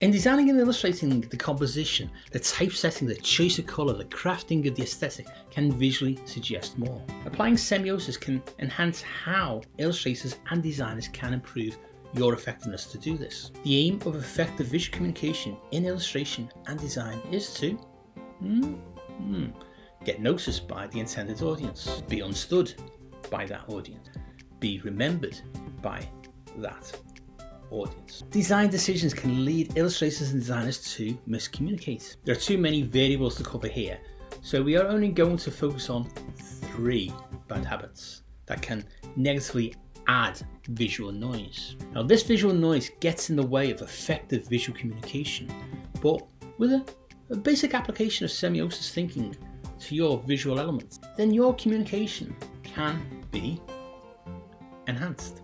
In designing and illustrating the composition, the typesetting, the choice of colour, the crafting of the aesthetic can visually suggest more. Applying semiosis can enhance how illustrators and designers can improve your effectiveness to do this. The aim of effective visual communication in illustration and design is to get noticed by the intended audience, be understood by that audience, be remembered by that audience. Design decisions can lead illustrators and designers to miscommunicate. There are too many variables to cover here, so we are only going to focus on 3 bad habits that can negatively add visual noise. Now, this visual noise gets in the way of effective visual communication, but with a basic application of semiosis thinking to your visual elements, then your communication can be enhanced.